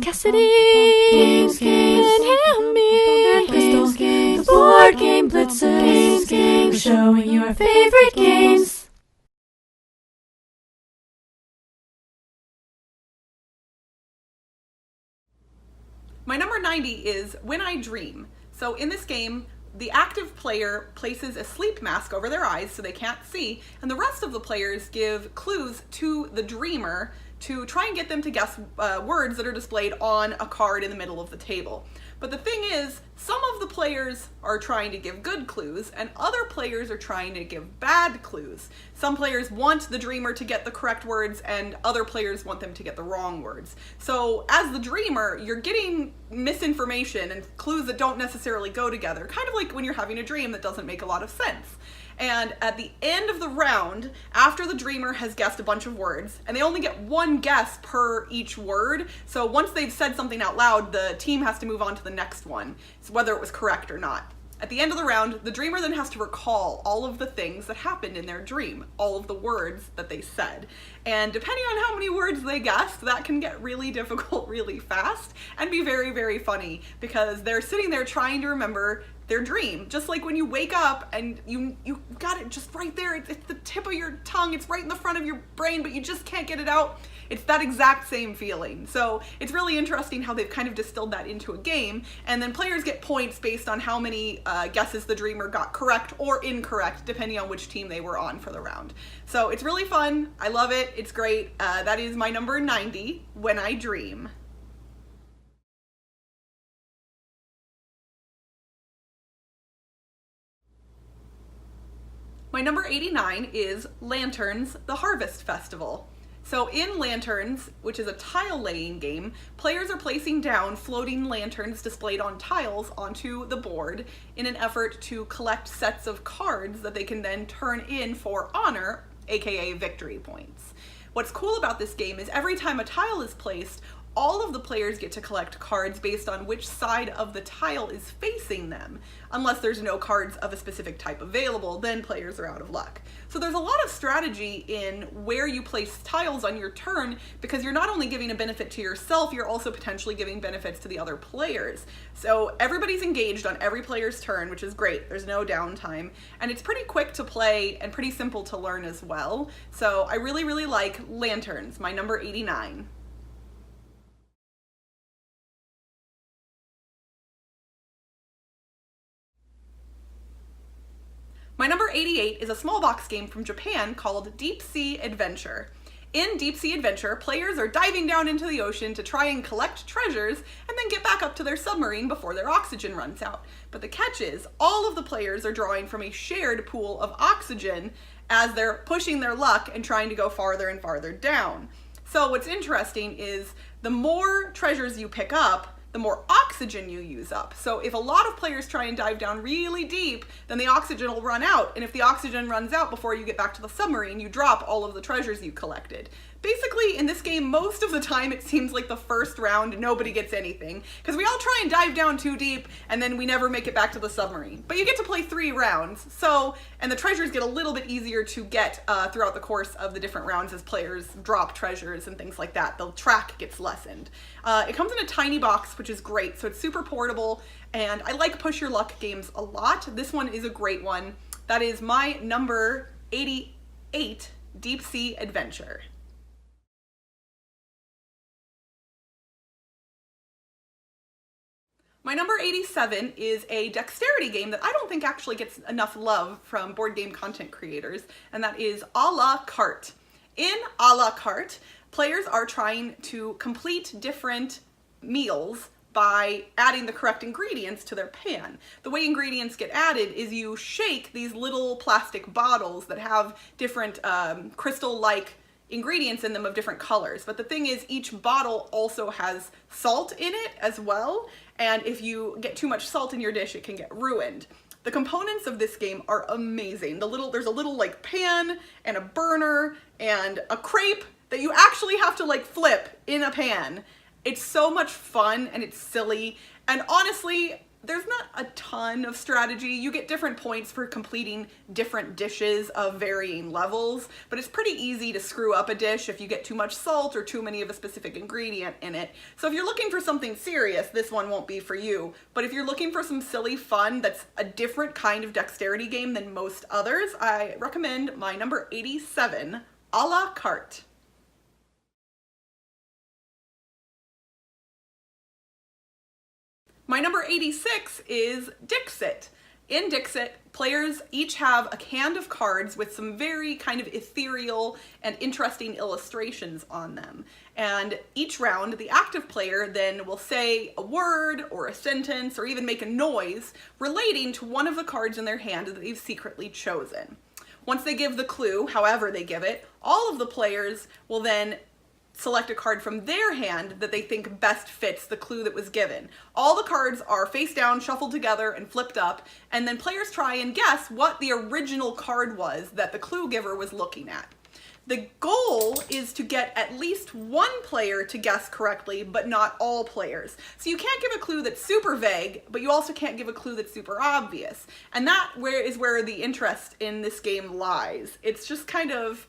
Cassidy, games, and Hammy, and Crystal, the board game blitzers, we're showing your favorite games. My number 90 is When I Dream. So in this game, the active player places a sleep mask over their eyes so they can't see, and the rest of the players give clues to the dreamer to try and get them to guess words that are displayed on a card in the middle of the table. But the thing is, some of the players are trying to give good clues, and other players are trying to give bad clues. Some players want the dreamer to get the correct words, and other players want them to get the wrong words. So as the dreamer, you're getting misinformation and clues that don't necessarily go together, kind of like when you're having a dream that doesn't make a lot of sense. And at the end of the round, after the dreamer has guessed a bunch of words, and they only get one guess per each word, so once they've said something out loud, the team has to move on to the next one, so whether it was correct or not. At the end of the round, the dreamer then has to recall all of the things that happened in their dream, all of the words that they said. And depending on how many words they guessed, that can get really difficult really fast and be very, very funny, because they're sitting there trying to remember their dream. Just like when you wake up and you got it just right there, it's the tip of your tongue, it's right in the front of your brain, but you just can't get it out. It's that exact same feeling. So it's really interesting how they've kind of distilled that into a game, and then players get points based on how many guesses the dreamer got correct or incorrect, depending on which team they were on for the round. So it's really fun. I love it. It's great. That is my number 90, When I Dream. My number 89 is Lanterns, the Harvest Festival. So in Lanterns, which is a tile laying game, players are placing down floating lanterns displayed on tiles onto the board in an effort to collect sets of cards that they can then turn in for honor, aka victory points. What's cool about this game is every time a tile is placed, all of the players get to collect cards based on which side of the tile is facing them. Unless there's no cards of a specific type available, then players are out of luck. So there's a lot of strategy in where you place tiles on your turn, because you're not only giving a benefit to yourself, you're also potentially giving benefits to the other players. So everybody's engaged on every player's turn, which is great. There's no downtime. And it's pretty quick to play and pretty simple to learn as well. So I really, really like Lanterns, my number 89. My number 88 is a small box game from Japan called Deep Sea Adventure. In Deep Sea Adventure, players are diving down into the ocean to try and collect treasures and then get back up to their submarine before their oxygen runs out. But the catch is, all of the players are drawing from a shared pool of oxygen as they're pushing their luck and trying to go farther and farther down. So what's interesting is the more treasures you pick up, the more oxygen you use up. So if a lot of players try and dive down really deep, then the oxygen will run out. And if the oxygen runs out before you get back to the submarine, you drop all of the treasures you collected. Basically, in this game, most of the time, it seems like the first round, nobody gets anything, because we all try and dive down too deep, and then we never make it back to the submarine. But you get to play 3 rounds, and the treasures get a little bit easier to get throughout the course of the different rounds as players drop treasures and things like that. The track gets lessened. It comes in a tiny box, which is great, so it's super portable, and I like push your luck games a lot. This one is a great one. That is my number 88, Deep Sea Adventure. My number 87 is a dexterity game that I don't think actually gets enough love from board game content creators, and that is A La Carte. In A La Carte, players are trying to complete different meals by adding the correct ingredients to their pan. The way ingredients get added is you shake these little plastic bottles that have different crystal-like ingredients in them of different colors. But the thing is, each bottle also has salt in it as well, and if you get too much salt in your dish, it can get ruined. The components of this game are amazing. There's a little like pan and a burner and a crepe that you actually have to like flip in a pan. It's so much fun and it's silly, and honestly, there's not a ton of strategy. You get different points for completing different dishes of varying levels, but it's pretty easy to screw up a dish if you get too much salt or too many of a specific ingredient in it. So if you're looking for something serious, this one won't be for you. But if you're looking for some silly fun that's a different kind of dexterity game than most others, I recommend my number 87, A la Carte. My number 86 is Dixit. In Dixit, players each have a hand of cards with some very kind of ethereal and interesting illustrations on them. And each round, the active player then will say a word or a sentence or even make a noise relating to one of the cards in their hand that they've secretly chosen. Once they give the clue, however they give it, all of the players will then select a card from their hand that they think best fits the clue that was given. All the cards are face down, shuffled together, and flipped up, and then players try and guess what the original card was that the clue giver was looking at. The goal is to get at least one player to guess correctly, but not all players. So you can't give a clue that's super vague, but you also can't give a clue that's super obvious. And that is where the interest in this game lies. It's just kind of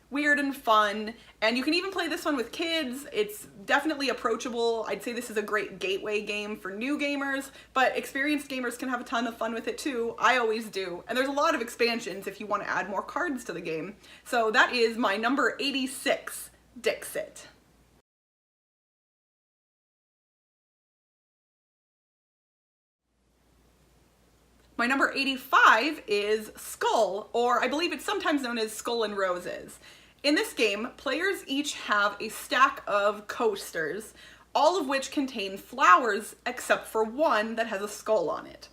weird and fun, and you can even play this one with kids. It's definitely approachable. I'd say this is a great gateway game for new gamers, but experienced gamers can have a ton of fun with it too. I always do, and there's a lot of expansions if you want to add more cards to the game. So that is my number 86, Dixit. My number 85 is Skull, or I believe it's sometimes known as Skull and Roses. In this game, players each have a stack of coasters, all of which contain flowers except for one that has a skull on it.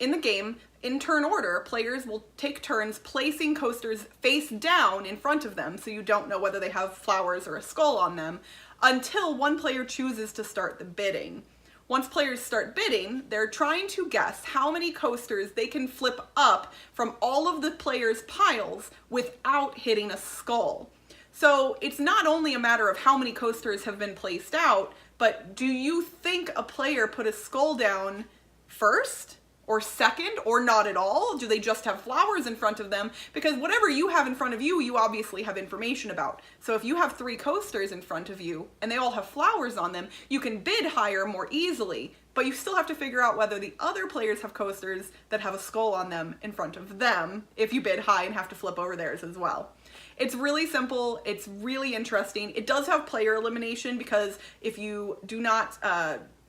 In the game, in turn order, players will take turns placing coasters face down in front of them, so you don't know whether they have flowers or a skull on them, until one player chooses to start the bidding. Once players start bidding, they're trying to guess how many coasters they can flip up from all of the players' piles without hitting a skull. So it's not only a matter of how many coasters have been placed out, but do you think a player put a skull down first? Or second, or not at all? Do they just have flowers in front of them? Because whatever you have in front of you, you obviously have information about. So if you have 3 coasters in front of you, and they all have flowers on them, you can bid higher more easily, but you still have to figure out whether the other players have coasters that have a skull on them in front of them, if you bid high and have to flip over theirs as well. It's really simple, it's really interesting. It does have player elimination, because if you do not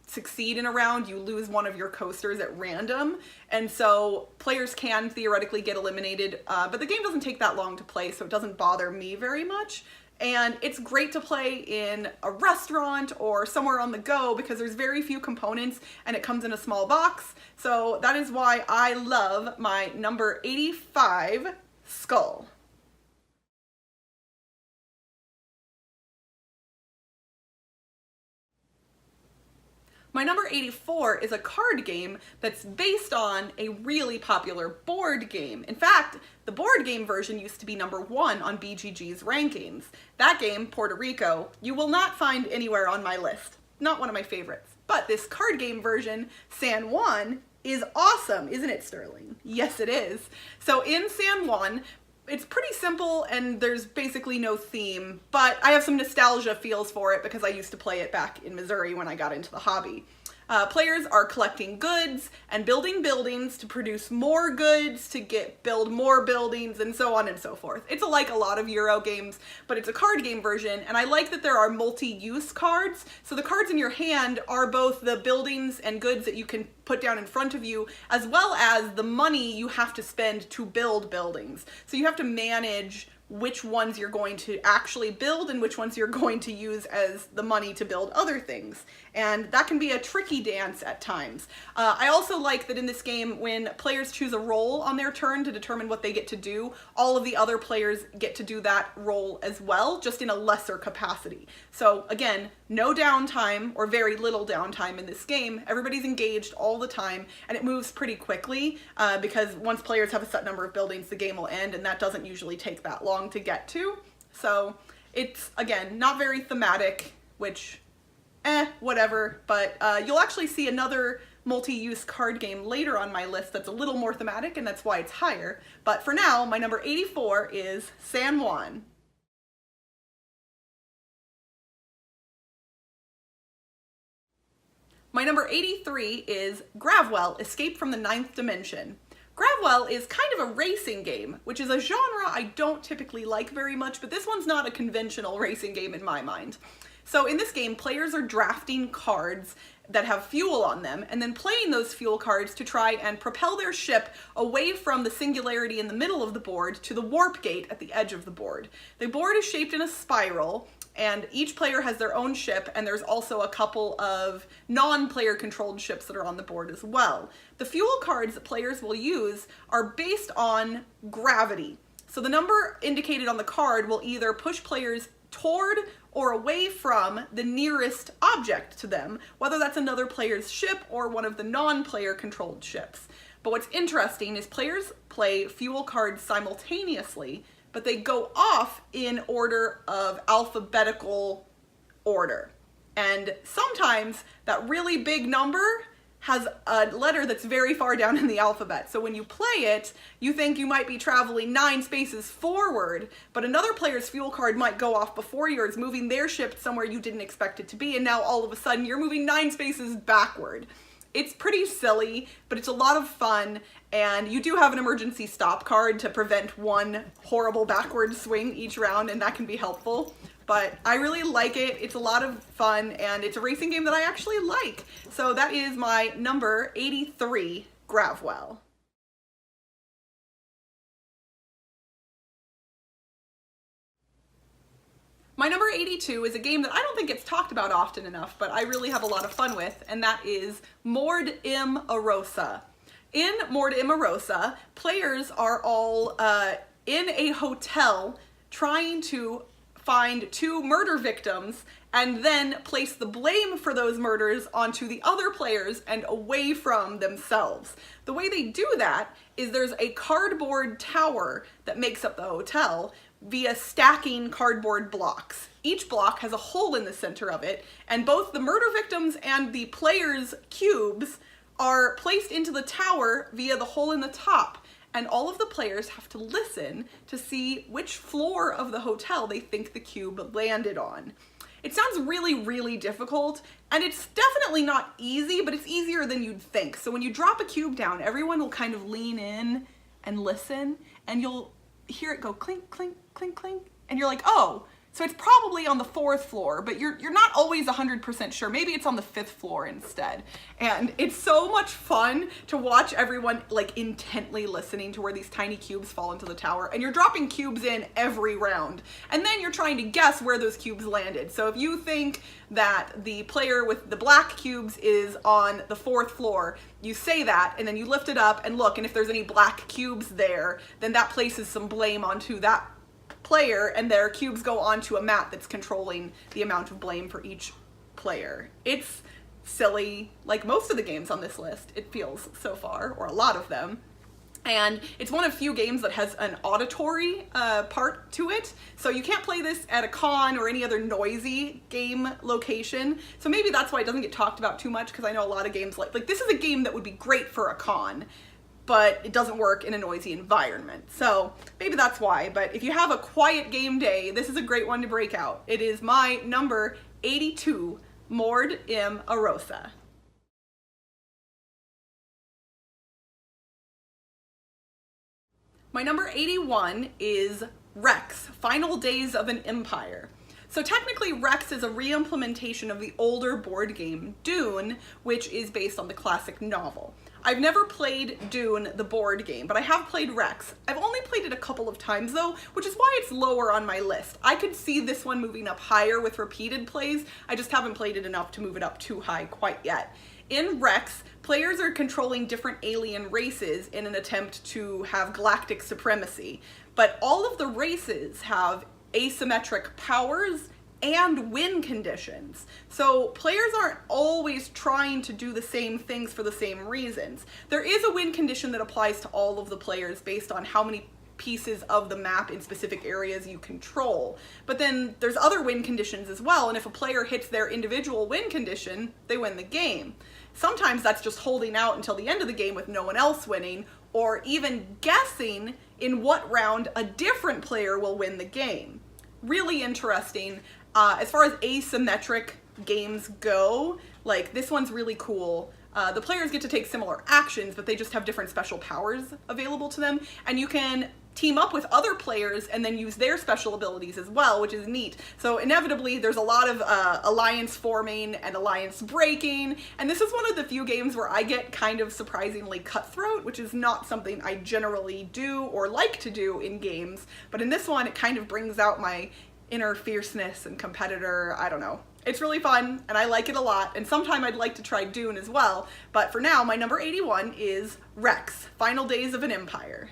succeed in a round, you lose one of your coasters at random, and so players can theoretically get eliminated, but the game doesn't take that long to play, so it doesn't bother me very much. And it's great to play in a restaurant or somewhere on the go because there's very few components and it comes in a small box. So that is why I love my number 85, Skull. My number 84 is a card game that's based on a really popular board game. In fact, the board game version used to be number 1 on BGG's rankings. That game, Puerto Rico, you will not find anywhere on my list. Not one of my favorites. But this card game version, San Juan, is awesome, isn't it, Sterling? Yes, it is. So in San Juan, it's pretty simple and there's basically no theme, but I have some nostalgia feels for it because I used to play it back in Missouri when I got into the hobby. Players are collecting goods and building buildings to produce more goods, to build more buildings, and so on and so forth. It's like a lot of Euro games, but it's a card game version, and I like that there are multi-use cards. So the cards in your hand are both the buildings and goods that you can put down in front of you, as well as the money you have to spend to build buildings. So you have to manage which ones you're going to actually build and which ones you're going to use as the money to build other things. And that can be a tricky dance at times. I also like that in this game, when players choose a role on their turn to determine what they get to do, all of the other players get to do that role as well, just in a lesser capacity. So again, no downtime or very little downtime in this game. Everybody's engaged all the time, and it moves pretty quickly because once players have a set number of buildings, the game will end, and that doesn't usually take that long to get to. So it's, again, not very thematic, which whatever, but you'll actually see another multi-use card game later on my list that's a little more thematic, and that's why it's higher. But for now, my number 84 is San Juan. My number 83 is Gravwell, Escape from the Ninth Dimension. Gravwell is kind of a racing game, which is a genre I don't typically like very much, but this one's not a conventional racing game in my mind. So in this game, players are drafting cards that have fuel on them, and then playing those fuel cards to try and propel their ship away from the singularity in the middle of the board to the warp gate at the edge of the board. The board is shaped in a spiral, and each player has their own ship, and there's also a couple of non-player controlled ships that are on the board as well. The fuel cards that players will use are based on gravity. So the number indicated on the card will either push players toward or away from the nearest object to them, whether that's another player's ship or one of the non-player controlled ships. But what's interesting is players play fuel cards simultaneously, but they go off in order of alphabetical order. And sometimes that really big number has a letter that's very far down in the alphabet. So when you play it, you think you might be traveling 9 spaces forward, but another player's fuel card might go off before yours, moving their ship somewhere you didn't expect it to be, and now all of a sudden you're moving 9 spaces backward. It's pretty silly, but it's a lot of fun, and you do have an emergency stop card to prevent one horrible backward swing each round, and that can be helpful. But I really like it. It's a lot of fun, and it's a racing game that I actually like. So that is my number 83, Gravwell. My number 82 is a game that I don't think gets talked about often enough, but I really have a lot of fun with, and that is Mord Im Arosa. In Mord Im Arosa, players are all in a hotel trying to find 2 murder victims and then place the blame for those murders onto the other players and away from themselves. The way they do that is there's a cardboard tower that makes up the hotel via stacking cardboard blocks. Each block has a hole in the center of it, and both the murder victims and the players' cubes are placed into the tower via the hole in the top. And all of the players have to listen to see which floor of the hotel they think the cube landed on. It sounds really, really difficult, and it's definitely not easy, but it's easier than you'd think. So when you drop a cube down, everyone will kind of lean in and listen, and you'll hear it go clink, clink, clink, clink, and you're like, oh, so it's probably on the 4th floor, but you're not always 100% sure. Maybe it's on the 5th floor instead. And it's so much fun to watch everyone like intently listening to where these tiny cubes fall into the tower, and you're dropping cubes in every round. And then you're trying to guess where those cubes landed. So if you think that the player with the black cubes is on the 4th floor, you say that, and then you lift it up and look, and if there's any black cubes there, then that places some blame onto that player, and their cubes go onto a mat that's controlling the amount of blame for each player. It's silly, like most of the games on this list, it feels so far, or a lot of them. And it's one of few games that has an auditory part to it. So you can't play this at a con or any other noisy game location. So maybe that's why it doesn't get talked about too much, because I know a lot of games like this is a game that would be great for a con, but it doesn't work in a noisy environment. So maybe that's why. But if you have a quiet game day, this is a great one to break out. It is my number 82, Mord Im Arosa. My number 81 is Rex, Final Days of an Empire. So technically Rex is a re-implementation of the older board game Dune, which is based on the classic novel. I've never played Dune, the board game, but I have played Rex. I've only played it a couple of times though, which is why it's lower on my list. I could see this one moving up higher with repeated plays. I just haven't played it enough to move it up too high quite yet. In Rex, players are controlling different alien races in an attempt to have galactic supremacy, but all of the races have asymmetric powers and win conditions. So players aren't always trying to do the same things for the same reasons. There is a win condition that applies to all of the players based on how many pieces of the map in specific areas you control. But then there's other win conditions as well, and if a player hits their individual win condition, they win the game. Sometimes that's just holding out until the end of the game with no one else winning, or even guessing in what round a different player will win the game. Really interesting. As far as asymmetric games go, like this one's really cool. The players get to take similar actions, but they just have different special powers available to them, and you can team up with other players and then use their special abilities as well, which is neat. So inevitably there's a lot of alliance forming and alliance breaking, and this is one of the few games where I get kind of surprisingly cutthroat, which is not something I generally do or like to do in games, but in this one it kind of brings out my inner fierceness and competitor, I don't know. It's really fun, and I like it a lot, and sometime I'd like to try Dune as well, but for now, my number 81 is Rex, Final Days of an Empire.